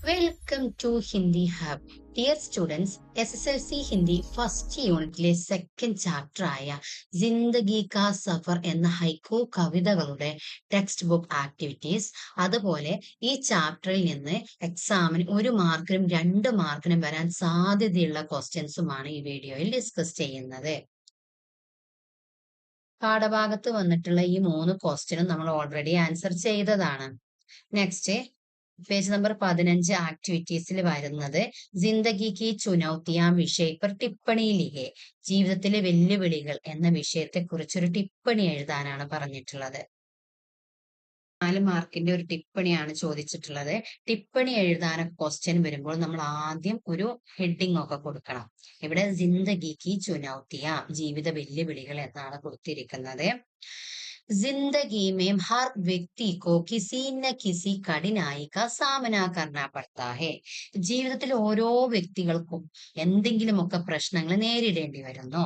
Welcome to Hindi hub. Dear students, SSLC Hindi first യൂണിറ്റിലെ second chapter ആയ ജിന്ദഗി കാ സഫർ എന്ന ഹൈക്കു കവിതകളുടെ ടെക്സ്റ്റ് ബുക്ക് ആക്ടിവിറ്റീസ്, അതുപോലെ ഈ ചാപ്റ്ററിൽ നിന്ന് എക്സാമിന് 1 മാർക്കിനും 2 മാർക്കിനും വരാൻ സാധ്യതയുള്ള ക്വസ്റ്റ്യൻസുമാണ് ഈ വീഡിയോയിൽ ഡിസ്കസ് ചെയ്യുന്നത്. പാഠഭാഗത്ത് വന്നിട്ടുള്ള ഈ 3 ക്വസ്റ്റ്യനും നമ്മൾ ഓൾറെഡി ആൻസർ ചെയ്തതാണ്. നെക്സ്റ്റ് പേജ് നമ്പർ 15 ആക്ടിവിറ്റീസിൽ വരുന്നത് ജിന്ദഗി കി ചുനൗത്തിയാം വിഷയ പർ ടിപ്പണി ലിഖെ, ജീവിതത്തിലെ വെല്ലുവിളികൾ എന്ന വിഷയത്തെ കുറിച്ചൊരു ടിപ്പണി എഴുതാനാണ് പറഞ്ഞിട്ടുള്ളത്. 4 മാർക്കിന്റെ ഒരു ടിപ്പണിയാണ് ചോദിച്ചിട്ടുള്ളത്. ടിപ്പണി എഴുതാൻ ക്വസ്റ്റ്യൻ വരുമ്പോൾ നമ്മൾ ആദ്യം ഒരു ഹെഡിങ് ഒക്കെ കൊടുക്കണം. ഇവിടെ ജിന്ദഗി കി ചുനൗത്തിയാം, ജീവിത വെല്ലുവിളികൾ എന്നാണ് കൊടുത്തിരിക്കുന്നത്. जिंदगी में हर व्यक्ति को किसी न किसी कठिनाई का सामना करना पड़ता है. ജീവിതത്തിൽ ഓരോ വ്യക്തികൾക്കും എന്തെങ്കിലുമൊക്കെ പ്രശ്നങ്ങൾ നേരിടേണ്ടി വരുന്നു.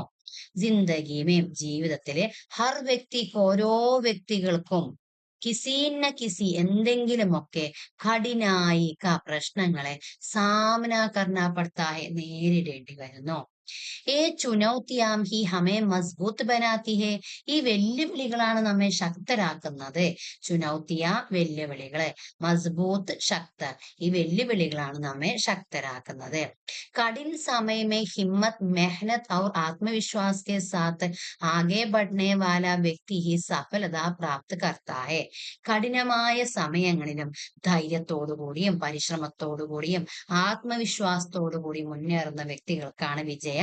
ജിന്ദഗിമേം, ജീവിതത്തിലെ ഹർ വ്യക്തിക്ക്, ഓരോ വ്യക്തികൾക്കും, കിസി ന കിസി എന്തെങ്കിലുമൊക്കെ, കഠിനായി പ്രശ്നങ്ങളെ, സാമന കർണ പഡ്താ ഹെ നേരിടേണ്ടി വരുന്നു. ചുനൗത്തിയാം ഹി ഹമേ മസ്ബൂത്ത് ബനാത്തി ഹെ, ഈ വെല്ലുവിളികളാണ് നമ്മെ ശക്തരാക്കുന്നത്. ചുനൗത്തിയ വെല്ലുവിളികള്, മസ്ബൂത്ത് ശക്ത, ഈ വെല്ലുവിളികളാണ് നമ്മെ ശക്തരാക്കുന്നത്. കഠിൻ സമയമേ ഹിമ്മത്ത് മെഹനത്ത് और आत्मविश्वास के साथ आगे बढ़ने वाला व्यक्ति ही സഫലത പ്രാപ്ത് करता है. കഠിനമായ സമയങ്ങളിലും ധൈര്യത്തോടുകൂടിയും പരിശ്രമത്തോടുകൂടിയും ആത്മവിശ്വാസത്തോടുകൂടി മുന്നേറുന്ന വ്യക്തികൾക്കാണ് വിജയം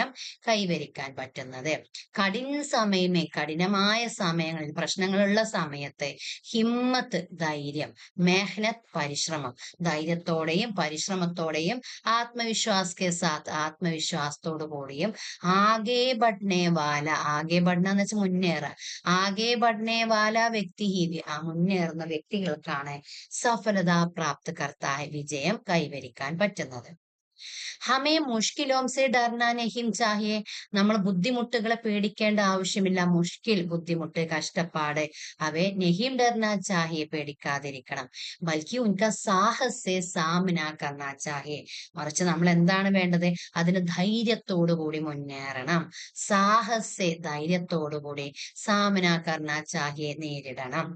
കൈവരിക്കാൻ പറ്റുന്നത്. കഠിന സമയമേ, കഠിനമായ സമയങ്ങളിൽ, പ്രശ്നങ്ങളുള്ള സമയത്ത്, ഹിമ്മത്ത് ധൈര്യം, മെഹനത്ത് പരിശ്രമം, ധൈര്യത്തോടെയും പരിശ്രമത്തോടെയും, ആത്മവിശ്വാസ് കെ സാത്ത് ആത്മവിശ്വാസത്തോടു കൂടിയും, ആകെ ബഡ്നെ വാല, ആകെ ബഡ്ന എന്ന് വെച്ചാൽ മുന്നേറുക, ആകെ ബഡ്നെ വാല വ്യക്തി, മുന്നേറുന്ന വ്യക്തികൾക്കാണ് സഫലത പ്രാപ്ത് കർത്തായ വിജയം കൈവരിക്കാൻ പറ്റുന്നത്. ഹമേ മുഷ്കിലോം സെ ഡർന നഹീം ചാഹിയെ, നമ്മൾ ബുദ്ധിമുട്ടുകളെ പേടിക്കേണ്ട ആവശ്യമില്ല. മുഷ്കിൽ, ബുദ്ധിമുട്ട്, കഷ്ടപ്പാട്, അവയെ നഹീം ഡർന ചാഹിയെ, പേടിക്കാതിരിക്കണം. ബൽക്കി ഉൻക സാഹസ് സെ സാമന കർണ ചാഹിയെ, മറിച്ച് നമ്മൾ എന്താണ് വേണ്ടത്, അതിന് ധൈര്യത്തോടുകൂടി മുന്നേറണം. സാഹസ്, ധൈര്യത്തോടുകൂടി, സാമന കർണ ചാഹിയെ, നേരിടണം.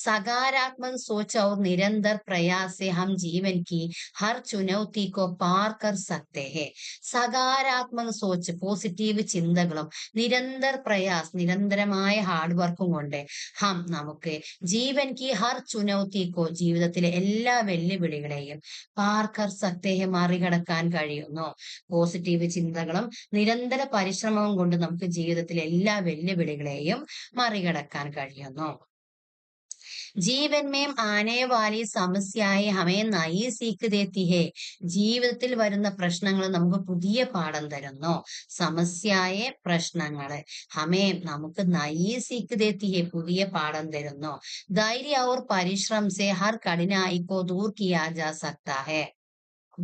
സകാരാത്മക സോച്ച് और निरंतर प्रयास से हम जीवन की हर चुनौती को पार कर सकते हैं. സകാരാത്മക സോച്ച്, പോസിറ്റീവ് ചിന്തകളും, നിരന്തര പ്രയാസ്, നിരന്തരമായ ഹാർഡ് വർക്കും കൊണ്ട്, നമുക്ക് ജീവൻ കി ഹർ ചുനൗത്തിക്കോ, ജീവിതത്തിലെ എല്ലാ വെല്ലുവിളികളെയും, പാർ കർ സക്തേ ഹെ, മറികടക്കാൻ കഴിയുന്നു. പോസിറ്റീവ് ചിന്തകളും നിരന്തര പരിശ്രമവും കൊണ്ട് നമുക്ക് ജീവിതത്തിലെ എല്ലാ വെല്ലുവിളികളെയും മറികടക്കാൻ കഴിയുന്നു. ജീവൻ മേം ആനെ വാലി സമസ്യായെ ഹമേ നയി സീക്ക് ദേത്തി ഹെ, ജീവിതത്തിൽ വരുന്ന പ്രശ്നങ്ങൾ നമുക്ക് പുതിയ പാഠം തരുന്നു. സമസ്യായെ, പ്രശ്നങ്ങള്, ഹമേ നമുക്ക് നയി സീക്ക് ദേത്തി ഹെ, പുതിയ പാഠം തരുന്നു. ധൈര്യ और പരിശ്രम से हर कठिनाई को दूर किया जा सकता है.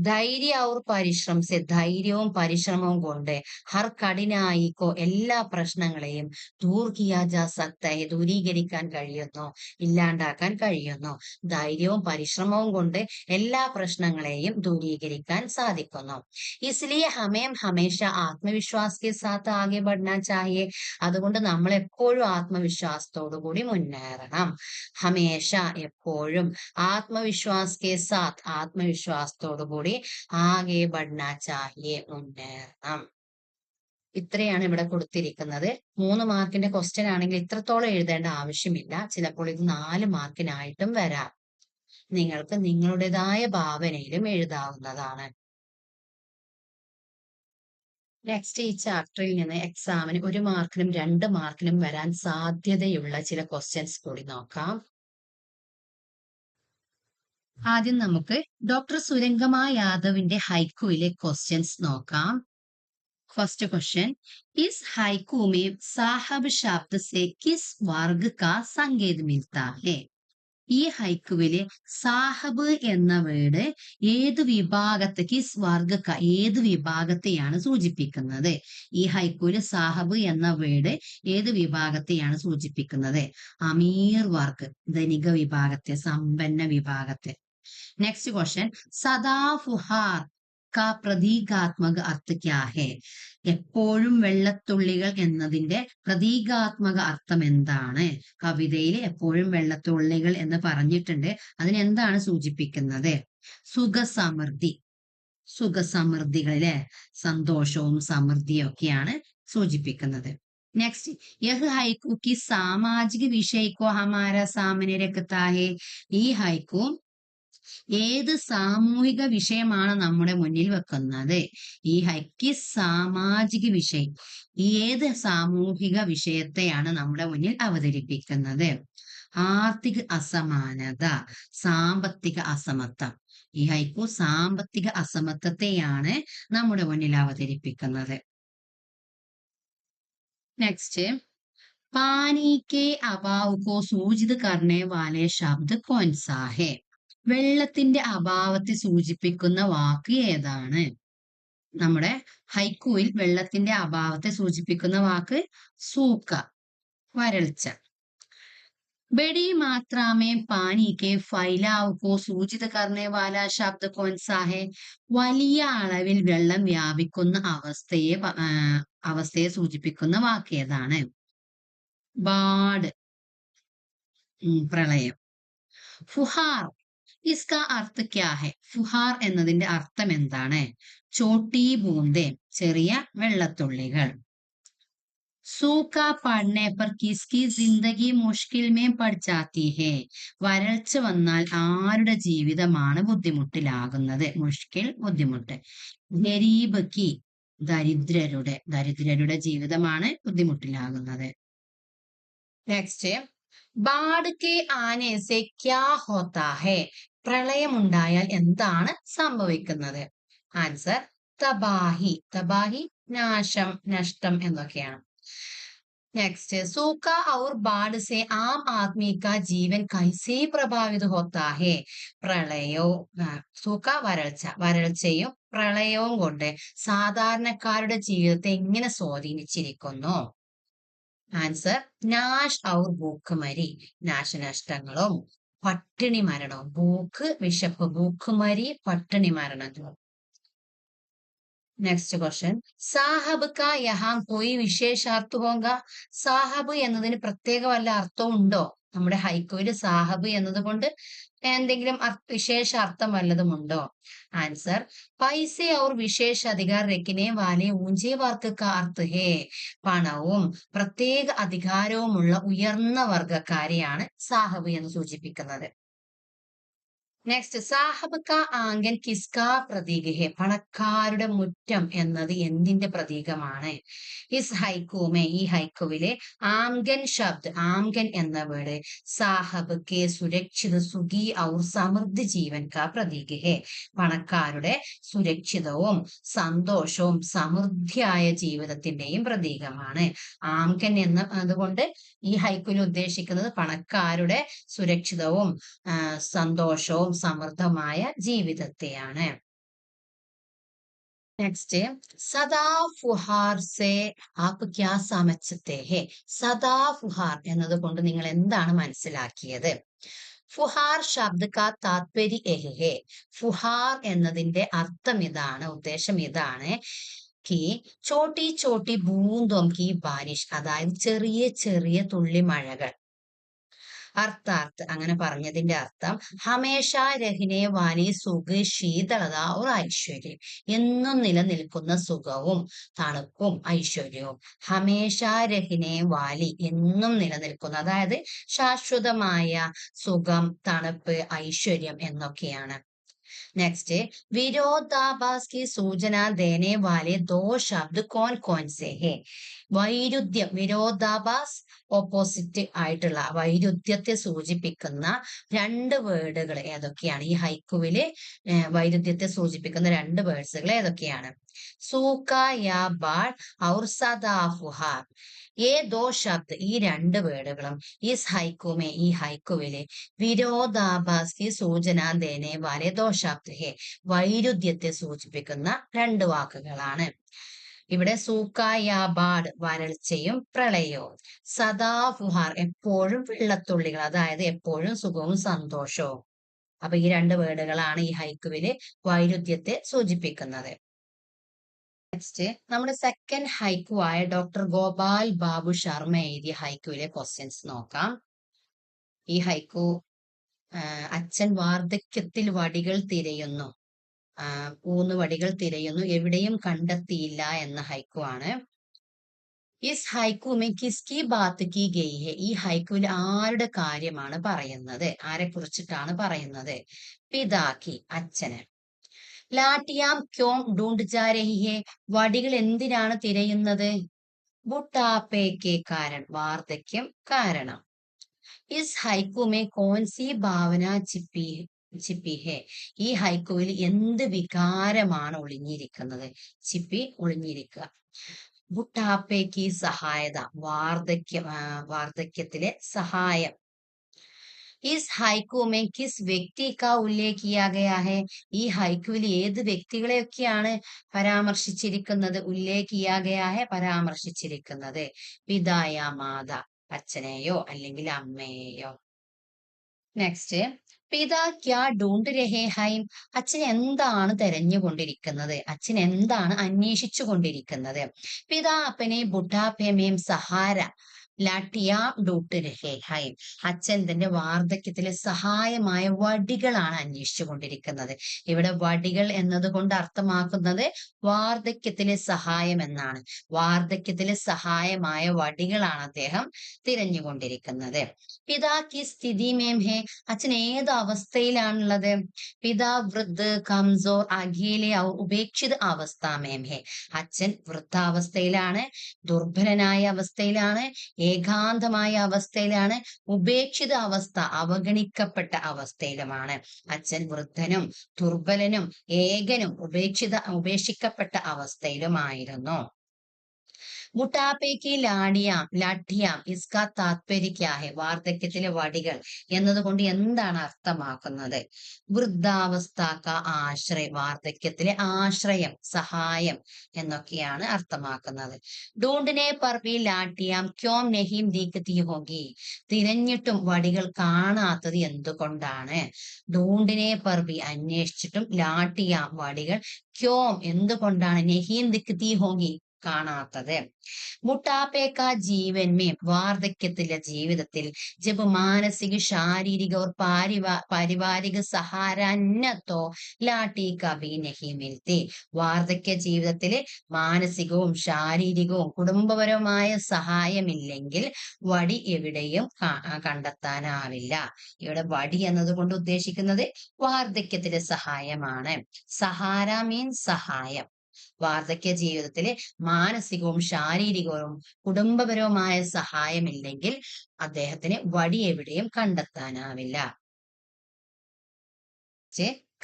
ധൈര്യ और പരിശ്രം സെ, ധൈര്യവും പരിശ്രമവും കൊണ്ട്, ഹർ കഠിനായിക്കോ, എല്ലാ പ്രശ്നങ്ങളെയും, ദൂർ കിയാ ജാ സക്ത ഹെ, ദൂരീകരിക്കാൻ കഴിയുന്നു, ഇല്ലാണ്ടാക്കാൻ കഴിയുന്നു. ധൈര്യവും പരിശ്രമവും കൊണ്ട് എല്ലാ പ്രശ്നങ്ങളെയും ദൂരീകരിക്കാൻ സാധിക്കുന്നു. ഇസ്ലിയെ ഹമേം ഹമേഷ ആത്മവിശ്വാസ് കെ സാത്ത് ആകെ ബഡ്ന ചാഹിയെ, അതുകൊണ്ട് നമ്മൾ എപ്പോഴും ആത്മവിശ്വാസത്തോടു കൂടി മുന്നേറണം. ഹമേഷ, എപ്പോഴും, ആത്മവിശ്വാസ് കെ സാത്ത്, ആത്മവിശ്വാസത്തോടു കൂടി, ആകെ ബഡ്ന ചാഹിയെ, മുന്നേറണം. ഇത്രയാണ് ഇവിടെ കൊടുത്തിരിക്കുന്നത്. 3 മാർക്കിന്റെ ക്വസ്റ്റ്യൻ ആണെങ്കിൽ ഇത്രത്തോളം എഴുതേണ്ട ആവശ്യമില്ല. ചിലപ്പോൾ ഇത് 4 മാർക്കിനായിട്ടും വരാം. നിങ്ങൾക്ക് നിങ്ങളുടേതായ ഭാവനയിലും എഴുതാവുന്നതാണ്. നെക്സ്റ്റ്, ഈ ചാപ്റ്ററിൽ നിന്ന് എക്സാമിന് 1 മാർക്കിനും 2 മാർക്കിനും വരാൻ സാധ്യതയുള്ള ചില ക്വസ്റ്റ്യൻസ് കൂടി നോക്കാം. ആദ്യം നമുക്ക് ഡോക്ടർ സുരംഗമ യാദവിന്റെ ഹൈക്കുവിലെ ക്വസ്റ്റ്യൻസ് നോക്കാം. फर्स्ट क्वेश्चन, इस हाइकू में साहब शब्द से किस वर्ग का संकेत मिलता है? ഈ ഹൈക്കുവിലെ സാഹബ് എന്ന വേർഡ് ഏത് വിഭാഗത്തെ, കിസ് വർഗക്ക, ഏത് വിഭാഗത്തെയാണ് സൂചിപ്പിക്കുന്നത്? ഈ ഹൈക്കുവിലെ സാഹബ് എന്ന വേർഡ് ഏത് വിഭാഗത്തെയാണ് സൂചിപ്പിക്കുന്നത്? അമീർ വർഗ്, ധനിക വിഭാഗത്തെ, സമ്പന്ന വിഭാഗത്തെ. नेक्स्ट क्वेश्चन, सदा फुहार का പ്രതീകാത്മക അർത്ഥ ക്യാ ഹെ? എപ്പോഴും വെള്ളത്തുള്ളികൾ എന്നതിന്റെ പ്രതീകാത്മക അർത്ഥം എന്താണ്? കവിതയിൽ എപ്പോഴും വെള്ളത്തുള്ളികൾ എന്ന് പറഞ്ഞിട്ടുണ്ട്, അതിനെന്താണ് സൂചിപ്പിക്കുന്നത്? സുഖസമൃദ്ധി, സുഖസമൃദ്ധികളിലെ സന്തോഷവും സമൃദ്ധിയും ഒക്കെയാണ് സൂചിപ്പിക്കുന്നത്. നെക്സ്റ്റ്, യഹ് ഹൈക്കു കി സാമാജിക വിഷയക്കോ ഹമാര സാമനെ രഖത്താ ഹെ? ഈ ഹൈക്കു ഏത് സാമൂഹിക വിഷയമാണ് നമ്മുടെ മുന്നിൽ വെക്കുന്നത്? ഈ ഹൈക്ക് സാമാജിക വിഷയം, ഏത് സാമൂഹിക വിഷയത്തെയാണ് നമ്മുടെ മുന്നിൽ അവതരിപ്പിക്കുന്നത്? ആർത്തിക അസമാനത, സാമ്പത്തിക അസമത്വം. ഈ ഹൈക്കു സാമ്പത്തിക അസമത്വത്തെയാണ് നമ്മുടെ മുന്നിൽ അവതരിപ്പിക്കുന്നത്. നെക്സ്റ്റ്, പാനി കെ അഭാവ് കോ സൂചിത കർണേ വാലെ ശബ്ദ് കോൻ സാ ഹെ? വെള്ളത്തിന്റെ അഭാവത്തെ സൂചിപ്പിക്കുന്ന വാക്ക് ഏതാണ്? നമ്മുടെ ഹൈക്കുവിൽ വെള്ളത്തിന്റെ അഭാവത്തെ സൂചിപ്പിക്കുന്ന വാക്ക് സൂക്ക, വരൾച്ച. ബഡി മാത്രമേ പാനി കെ ഫൈലാവ് കോ സൂചിത കർണേ വാല ശബ്ദ കോൻ സാ ഹെ? വലിയ അളവിൽ വെള്ളം വ്യാപിക്കുന്ന അവസ്ഥയെ സൂചിപ്പിക്കുന്ന വാക്ക് ഏതാണ്? ബാഡ്, പ്രളയം. ഫുഹാർ, ഇസ്കാ അർത്ഥ ക്യാ ഹെ? ഫുഹാർ എന്നതിന്റെ അർത്ഥം എന്താണ്? ചോട്ടി ബൂന്ദേ, ചെറിയ വെള്ളത്തുള്ളികൾ. സൂക്ക പഡ്നെ പർ കിസ്കി ജിന്ദഗി മുഷ്കിൽ മേ പഡ് ജാത്തി ഹെ? വരൾച്ച വന്നാൽ ആരുടെ ജീവിതമാണ് ബുദ്ധിമുട്ടിലാകുന്നത്? മുഷ്കിൽ, ബുദ്ധിമുട്ട്. ഗരീബ് കി, ദരിദ്രരുടെ ജീവിതമാണ് ബുദ്ധിമുട്ടിലാകുന്നത്. നെക്സ്റ്റ്, ബാഡ് കെ ആനെ സെ ക്യാ ഹോത്താ ഹെ? പ്രളയമുണ്ടായാൽ എന്താണ് സംഭവിക്കുന്നത്? ആൻസർ തബാഹി, തബാഹി നാശം, നഷ്ടം എന്നൊക്കെയാണ്. നെക്സ്റ്റ്, സൂക്ക ഔർ ബാഡ് സെ ആം ആദ്മി കാ ജീവൻ കൈസേ പ്രഭാവിത ഹോത്താ ഹെ? സൂക്ക വരൾച്ച, വരൾച്ചയും പ്രളയവും കൊണ്ട് സാധാരണക്കാരുടെ ജീവിതത്തെ എങ്ങനെ സ്വാധീനിച്ചിരിക്കുന്നു? ആൻസർ നാശ് ഔർ ഭൂക്കുമരി, നാശനഷ്ടങ്ങളും പട്ടിണി മരണവും. ഭൂക്ക് വിശപ്പ്, ഭൂക്കുമരി പട്ടിണി മരണങ്ങളും. നെക്സ്റ്റ് ക്വസ്റ്റ്യൻ, സാഹബ് കാ യഹാ കോയി വിശേഷാർത്ഥ ഹോങ്ക? സാഹബ് എന്നതിന് പ്രത്യേക വല്ല അർത്ഥവും ഉണ്ടോ? നമ്മുടെ ഹൈക്കോയിൽ സാഹബ് എന്നത് കൊണ്ട് എന്തെങ്കിലും വിശേഷ അർത്ഥം വല്ലതും ഉണ്ടോ? ആൻസർ പൈസ ഔർ വിശേഷ അധികാർ രഖിനെ വാലെ ഊഞ്ചേ വർഗ കാ അർത്ഥ ഹേ? പണവും പ്രത്യേക അധികാരവുമുള്ള ഉയർന്ന വർഗക്കാരെയാണ് സാഹബ് എന്ന് സൂചിപ്പിക്കുന്നത്. നെക്സ്റ്റ്, സാഹബ് കാ ആംഗൻ കിസ്കാ പ്രതീക ഹെ? പണക്കാരുടെ മുറ്റം എന്നത് എന്തിന്റെ പ്രതീകമാണ്? ഇസ് ഹൈക്കുമേ, ഈ ഹൈക്കുവിലെ ആംഗൻ ശബ്ദ്, ആംഗൻ എന്ന വേർഡ് സാഹബ് കെ സുരക്ഷിത സുഖി ഔർ സമൃദ്ധി ജീവൻ കാ പ്രതീക ഹെ? പണക്കാരുടെ സുരക്ഷിതവും സന്തോഷവും സമൃദ്ധിയായ ജീവിതത്തിന്റെയും പ്രതീകമാണ്. ആംഗൻ എന്നതുകൊണ്ട് ഈ ഹൈക്കുവിൽ ഉദ്ദേശിക്കുന്നത് പണക്കാരുടെ സുരക്ഷിതവും സന്തോഷവും സമൃദ്ധമായ ജീവിതത്തെയാണ്. നെക്സ്റ്റ്, സദാ ഫുഹാർ സെ ആപ് ക്യാ സമജ്ത്തെ ഹെ? സദാ ഫുഹാർ എന്നത് കൊണ്ട് നിങ്ങൾ എന്താണ് മനസ്സിലാക്കിയത്? ഫുഹാർ ശബ്ദ കാ താത്പര്യ എഹ് ഹെ? ഫുഹാർ എന്നതിന്റെ അർത്ഥം ഇതാണ്, ഉദ്ദേശം ഇതാണ്, കി ചോട്ടി ചോട്ടി ബൂന്ദോം കി ബാരിഷ്, അതായത് ചെറിയ ചെറിയ തുള്ളി മഴകൾ. അർത്ഥാർത്ഥ്, അങ്ങനെ പറഞ്ഞതിന്റെ അർത്ഥം ഹമേഷ രഹിനെ വാലി സുഖ ശീതളത ഒരു ഐശ്വര്യം, എന്നും നിലനിൽക്കുന്ന സുഖവും തണുപ്പും ഐശ്വര്യവും. ഹമേഷ രഹിനെ വാലി, എന്നും നിലനിൽക്കുന്ന, അതായത് ശാശ്വതമായ സുഖം, തണുപ്പ്, ഐശ്വര്യം എന്നൊക്കെയാണ്. നെക്സ്റ്റ്, വിരോധാഭാസ് की सूचना देने वाले दो शब्द कौन कौन से है? വൈരുദ്ധ്യം, വിരോധാഭാസ് ഓപ്പോസിറ്റ് ആയിട്ടുള്ള വൈരുദ്ധ്യത്തെ സൂചിപ്പിക്കുന്ന രണ്ട് വേർഡുകൾ ഏതൊക്കെയാണ്? ഈ ഹൈക്കുവില് വൈരുദ്ധ്യത്തെ സൂചിപ്പിക്കുന്ന രണ്ട് വേർഡ്സുകൾ ഏതൊക്കെയാണ്? സൂക്ക യാ ബാഡ് ഔർ സദാ ഫുഹാർ. ദോ ശബ്ദ്, ഈ രണ്ട് വേർഡുകളും ഇസ് ഹൈക്കുമേ, ഈ ഹൈക്കുവിലെ വിരോധാഭാസ് की सूचना देने वाले दो शब्द है, വൈരുദ്ധ്യത്തെ സൂചിപ്പിക്കുന്ന രണ്ട് വാക്കുകളാണ്. ഇവിടെ സൂക്ക യാ ബാഡ് വരൾച്ചയും പ്രളയവും, സദാ ഫുഹാർ എപ്പോഴും വെള്ളത്തുള്ളികൾ, അതായത് എപ്പോഴും സുഖവും സന്തോഷവും. അപ്പൊ ഈ രണ്ട് വേർഡുകളാണ് ഈ ഹൈക്കുവില് വൈരുദ്ധ്യത്തെ സൂചിപ്പിക്കുന്നത്. നെക്സ്റ്റ് നമ്മുടെ സെക്കൻഡ് ഹൈക്കു ആയ ഡോക്ടർ ഗോപാൽ ബാബു ശർമ്മ എഴുതിയ ഹൈക്കുവിലെ ക്വസ്റ്റ്യൻസ് നോക്കാം. ഈ ഹൈക്കു അച്ഛൻ വാർദ്ധക്യത്തിൽ വടികൾ തിരയുന്നു, വടികൾ തിരയുന്നു, എവിടെയും കണ്ടെത്തിയില്ല എന്ന ഹൈക്കു ആണ്. ഇസ് ഹൈക്കു മേ കിസ്കി ബാത്ത് കി ഗയി ഹെ, ഈ ഹൈക്കുവിൽ ആരുടെ കാര്യമാണ് പറയുന്നത്, ആരെ കുറിച്ചിട്ടാണ് പറയുന്നത്? പിതാക്കി, അച്ഛന്. ലാട്ടിയാം ക്യോം ഡൂണ്ട് ജാ രഹി ഹെ, വടികൾ എന്തിനാണ് തിരയുന്നത്? ബുട്ടാപ്പയ്ക്ക് കാരണം, വാർദ്ധക്യം കാരണം. ഇസ് ഹൈക്കു മേ കോൻസി ഭാവന ചിപ്പി ഹെ, ഈ ഹൈക്കുവിൽ എന്ത് വികാരമാണ് ഒളിഞ്ഞിരിക്കുന്നത്? ചിപ്പി, ഒളിഞ്ഞിരിക്കുക. ബുട്ടാപ്പയ്ക്ക് സഹായത, വാർദ്ധക്യത്തിലെ സഹായം. ഇസ് ഹൈക്കു മേ കിസ് വ്യക്തി കാ ഉല്ലേഖ് കിയാ ഗയാ ഹെ, ഈ ഹൈക്കുവിൽ ഏത് വ്യക്തികളെയൊക്കെയാണ് പരാമർശിച്ചിരിക്കുന്നത്? ഉല്ലേഖ് കിയാ ഗയാ ഹെ, പരാമർശിച്ചിരിക്കുന്നത്. പിതായ മാത, അച്ഛനെയോ അല്ലെങ്കിൽ അമ്മയെയോ. നെക്സ്റ്റ്, പിതാ ക്യാ ഡൂണ്ട് രഹേ ഹൈം, അച്ഛൻ എന്താണ് തെരഞ്ഞുകൊണ്ടിരിക്കുന്നത്? അച്ഛൻ എന്താണ് അന്വേഷിച്ചു കൊണ്ടിരിക്കുന്നത്? പിതാ അപ്പനെ ബുഢാപ്പെ മേം സഹാര ലാട്ടിയാ ഡൂട്ട് രഹേ ഹൈം, അച്ഛൻ തന്റെ വാർദ്ധക്യത്തിലെ സഹായമായ വടികളാണ് അന്വേഷിച്ചു കൊണ്ടിരിക്കുന്നത്. ഇവിടെ വടികൾ എന്നതുകൊണ്ട് അർത്ഥമാക്കുന്നത് വാർദ്ധക്യത്തിലെ സഹായം എന്നാണ്. വാർദ്ധക്യത്തിലെ സഹായമായ വടികളാണ് അദ്ദേഹം തിരഞ്ഞുകൊണ്ടിരിക്കുന്നത്. പിതാ കി സ്ഥിതി മേം ഹെ, അച്ഛൻ ഏത് അവസ്ഥയിലാണുള്ളത്? പിതാ വൃദ്ധ കംസോർ അഖിലെ ഉപേക്ഷിത അവസ്ഥ മേം ഹെ, അച്ഛൻ വൃദ്ധാവസ്ഥയിലാണ്, ദുർബലനായ അവസ്ഥയിലാണ്, ഏകാന്തമായ അവസ്ഥയിലാണ്, ഉപേക്ഷിത അവസ്ഥ, അവഗണിക്കപ്പെട്ട അവസ്ഥയിലുമാണ്. അച്ഛൻ വൃദ്ധനും ദുർബലനും ഏകനും ഉപേക്ഷിക്കപ്പെട്ട അവസ്ഥയിലുമായിരുന്നു. ബുട്ടാപ്പയ്ക്ക് ലാഠിയാം ഇസ്കാ താത്പര്യ ക്യാ ഹെ, വാർദ്ധക്യത്തിലെ വടികൾ എന്നതുകൊണ്ട് എന്താണ് അർത്ഥമാക്കുന്നത്? വൃദ്ധാവസ്ഥ ആശ്രയം, വാർദ്ധക്യത്തിലെ ആശ്രയം, സഹായം എന്നൊക്കെയാണ് അർത്ഥമാക്കുന്നത്. ഡൂണ്ടിനെ പർവി ലാഠിയാം ക്യോം നഹീം ദീഖ്തി ഹോഗി, തിരഞ്ഞിട്ടും വടികൾ കാണാത്തത് എന്തുകൊണ്ടാണ്? ഡൂണ്ടിനെ പർവി, അന്വേഷിച്ചിട്ടും, ലാഠിയാം വടികൾ, ക്യോം എന്തുകൊണ്ടാണ്, നഹീം ദിഖ്തി ഹോഗി കാണാത്തത്. ബുട്ടാപ്പേക്ക ജീവൻ മേം, വാർദ്ധക്യത്തിലെ ജീവിതത്തിൽ, ജബ് മാനസിക ശാരീരിക और പാരിവാരിക സഹാര നത്തോ ലാട്ടി കഭി നഹി മിൽത്തി, വാർദ്ധക്യ ജീവിതത്തില് മാനസികവും ശാരീരികവും കുടുംബപരവുമായ സഹായമില്ലെങ്കിൽ വടി എവിടെയും കണ്ടെത്താനാവില്ല. ഇവിടെ വടി എന്നതുകൊണ്ട് ഉദ്ദേശിക്കുന്നത് വാർദ്ധക്യത്തിലെ സഹായമാണ്. സഹാര മീൻസ് സഹായം. വാർദ്ധക്യ ജീവിതത്തില് മാനസികവും ശാരീരികവും കുടുംബപരവുമായ സഹായമില്ലെങ്കിൽ അദ്ദേഹത്തിന് വടി എവിടെയും കണ്ടെത്താനാവില്ല.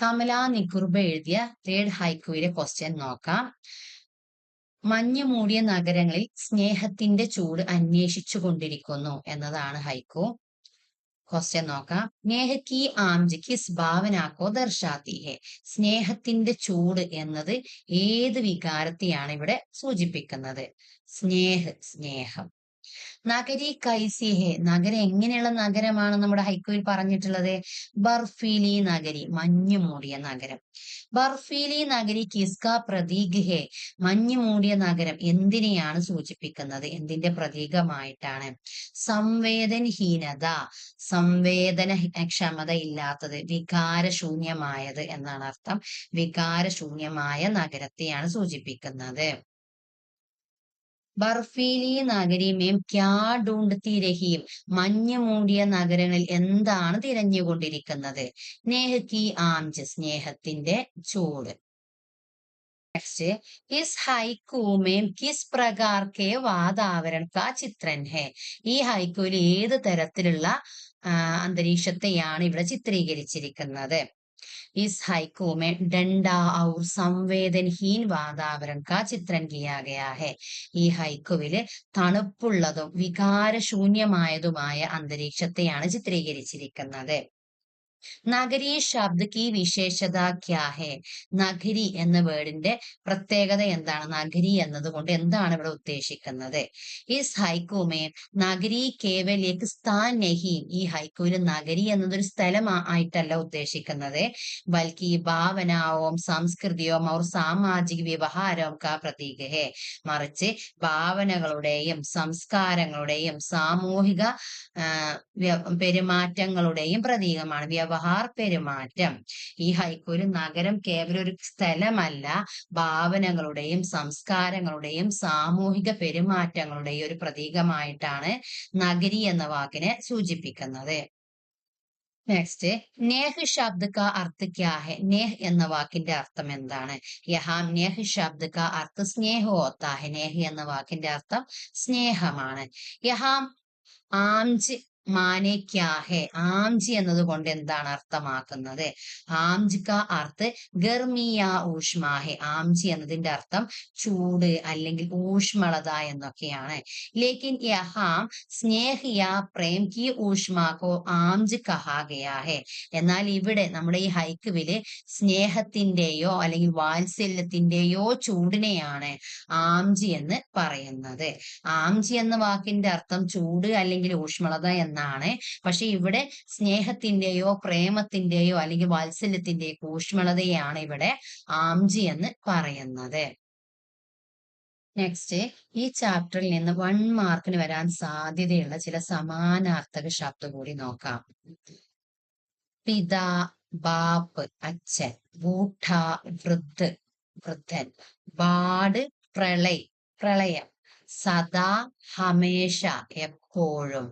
കമല നികുർബ എഴുതിയ തേർഡ് ഹൈക്കുവിലെ ക്വസ്റ്റ്യൻ നോക്കാം. മഞ്ഞു മൂടിയ നഗരങ്ങളിൽ സ്നേഹത്തിന്റെ ചൂട് അന്വേഷിച്ചു കൊണ്ടിരിക്കുന്നു എന്നതാണ് ഹൈക്കു. ക്വസ്റ്റ്യൻ നോക്കാം. സ്നേഹ കി ആംജ് കിസ് ഭാവനാക്കോ ദർശാത്തി ഹെ, സ്നേഹത്തിന്റെ ചൂട് എന്നത് ഏത് വികാരത്തെയാണ് ഇവിടെ സൂചിപ്പിക്കുന്നത്? സ്നേഹം. നഗരി കൈസി ഹെ, നഗരം എങ്ങനെയുള്ള നഗരമാണ് നമ്മുടെ ഹൈക്കുവിൽ പറഞ്ഞിട്ടുള്ളത്? ബർഫീലി നഗരി, മഞ്ഞു മൂടിയ നഗരം. ബർഫീലി നഗരി കിസ്ക പ്രതീക് ഹെ, മഞ്ഞു മൂടിയ നഗരം എന്തിനെയാണ് സൂചിപ്പിക്കുന്നത്? എന്തിന്റെ പ്രതീകമായിട്ടാണ്? സംവേദനഹീനത, ക്ഷമത ഇല്ലാത്തത്, വികാരശൂന്യമായത് എന്നാണ് അർത്ഥം. വികാരശൂന്യമായ നഗരത്തെയാണ് സൂചിപ്പിക്കുന്നത്. ബർഫീലി നഗരി മേം ക്യാ ഡൂണ്ട്തി രഹിയും, മഞ്ഞു മൂടിയ നഗരങ്ങളിൽ എന്താണ് തിരഞ്ഞുകൊണ്ടിരിക്കുന്നത്? നേഹ് കി ആംജ്, സ്നേഹത്തിന്റെ ചൂട്. നെക്സ്റ്റ്, ഇസ് ഹൈക്കു മേം കിസ് പ്രകാർ കെ വാതാവരൺ കാ ചിത്രൻ ഹെ, ഈ ഹൈക്കുവിൽ ഏത് തരത്തിലുള്ള അന്തരീക്ഷത്തെയാണ് ഇവിടെ ചിത്രീകരിച്ചിരിക്കുന്നത്? इस हाइकू में डंडा और സംവേദനഹീൻ വാതാവരൺ കാ ചിത്രം കിയാ ഗയാ ഹെ, ഈ ഹൈക്കുവില് തണുപ്പുള്ളതും വികാരശൂന്യമായതുമായ അന്തരീക്ഷത്തെയാണ് ചിത്രീകരിച്ചിരിക്കുന്നത്. നഗരി ശബ്ദ കി വിശേഷത ക്യാ ഹെ? നഗരി എന്ന വേർഡിന്റെ പ്രത്യേകത എന്താണ്? നഗരി എന്നതുകൊണ്ട് എന്താണ് ഇവിടെ ഉദ്ദേശിക്കുന്നത്? ഇസ് ഹൈക്കൂമേ നഗരി കേവൽ ഏക് സ്ഥാൻ നഹി. ഈ ഹൈക്കൂവിൽ നഗരി എന്നതൊരു സ്ഥലം ആയിട്ടല്ല ഉദ്ദേശിക്കുന്നത്. ബൽക്കി ഭാവനാവും സംസ്കൃതിയും और സാമാജിക വ്യവഹാരവും കാ പ്രതീക ഹെ. മറിച്ച് ഭാവനകളുടെയും സംസ്കാരങ്ങളുടെയും സാമൂഹിക പെരുമാറ്റങ്ങളുടെയും പ്രതീകമാണ്. വ്യവഹാർ പെരുമാറ്റം. ഈ ഹൈക്കൂര് നഗരം കേവലം ഒരു സ്ഥലമല്ല, ഭാവനകളുടെയും സംസ്കാരങ്ങളുടെയും സാമൂഹിക പെരുമാറ്റങ്ങളുടെയും ഒരു പ്രതീകമായിട്ടാണ് നഗരി എന്ന വാക്കിനെ സൂചിപ്പിക്കുന്നത്. നെക്സ്റ്റ്, നേഹ് ശബ്ദ കാ അർത്ഥ ക്യാ ഹെ? നേഹ് എന്ന വാക്കിന്റെ അർത്ഥം എന്താണ്? യഹാം നേഹ് ശബ്ദ കാ അർത്ഥ സ്നേഹ ഹോത്താ ഹെ. നേഹ് എന്ന വാക്കിന്റെ അർത്ഥം സ്നേഹമാണ്. യഹാം ആംജ് മാനെ ക്യാ ഹെ? ആംജ് എന്നത് കൊണ്ട് എന്താണ് അർത്ഥമാക്കുന്നത്? ആംജ് കാ അർത്ഥ ഗർമിയ ഊഷ്മാ ഹെ. ആംജ് എന്നതിന്റെ അർത്ഥം ചൂട് അല്ലെങ്കിൽ ഊഷ്മളത എന്നൊക്കെയാണ്. ലേക്കിൻ യഹാം സ്നേഹ് യാ പ്രേം കി ഊഷ്മാ കോ ആംജ് കഹാ ഗയാ ഹെ. എന്നാൽ ഇവിടെ നമ്മുടെ ഈ ഹൈക്കുവില് സ്നേഹത്തിന്റെയോ അല്ലെങ്കിൽ വാത്സല്യത്തിന്റെയോ ചൂടിനെയാണ് ആംജി എന്ന് പറയുന്നത്. ആംജി എന്ന വാക്കിന്റെ അർത്ഥം ചൂട് അല്ലെങ്കിൽ ഊഷ്മളത എന്നാണ്. പക്ഷെ ഇവിടെ സ്നേഹത്തിന്റെയോ പ്രേമത്തിന്റെയോ അല്ലെങ്കിൽ വാത്സല്യത്തിന്റെയോ ഊഷ്മളതയാണ് ഇവിടെ ആംജി എന്ന് പറയുന്നത്. നെക്സ്റ്റ്, ഈ ചാപ്റ്ററിൽ നിന്ന് 1 മാർക്കിന് വരാൻ സാധ്യതയുള്ള ചില സമാനാർത്ഥക ശബ്ദം കൂടി നോക്കാം. പിതാ, ബാപ്പ് അച്ഛൻ, ബൂഠ വൃദ്ധ വൃദ്ധൻ, ബാഡ് പ്രളയം, സദാ ഹമേഷ എപ്പോഴും,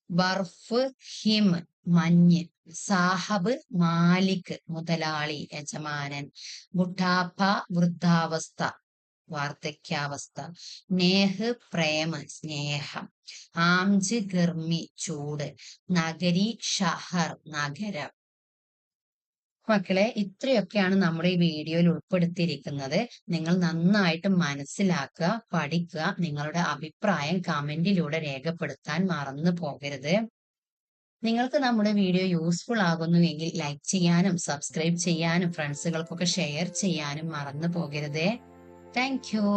ബർഫ് ഹിം മഞ്ഞ്, സാഹബ് മാലിക് മുതലാളി യജമാനൻ, ബുഢാപ്പ വൃദ്ധാവസ്ഥ വാർദ്ധക്യാവസ്ഥ, നേഹ് പ്രേമ സ്നേഹം, ആംജ് ഗർമി ചൂട്, നഗരി ഷഹർ നഗരം. മക്കളെ, ഇത്രയൊക്കെയാണ് നമ്മുടെ ഈ വീഡിയോയിൽ ഉൾപ്പെടുത്തിയിരിക്കുന്നത്. നിങ്ങൾ നന്നായിട്ട് മനസ്സിലാക്കുക, പഠിക്കുക. നിങ്ങളുടെ അഭിപ്രായം കമന്റിലൂടെ രേഖപ്പെടുത്താൻ മറന്നു പോകരുത്. നിങ്ങൾക്ക് നമ്മുടെ വീഡിയോ യൂസ്ഫുൾ ആകുന്നുവെങ്കിൽ ലൈക്ക് ചെയ്യാനും സബ്സ്ക്രൈബ് ചെയ്യാനും ഫ്രണ്ട്സുകൾക്കൊക്കെ ഷെയർ ചെയ്യാനും മറന്നു പോകരുതേ. Thank U.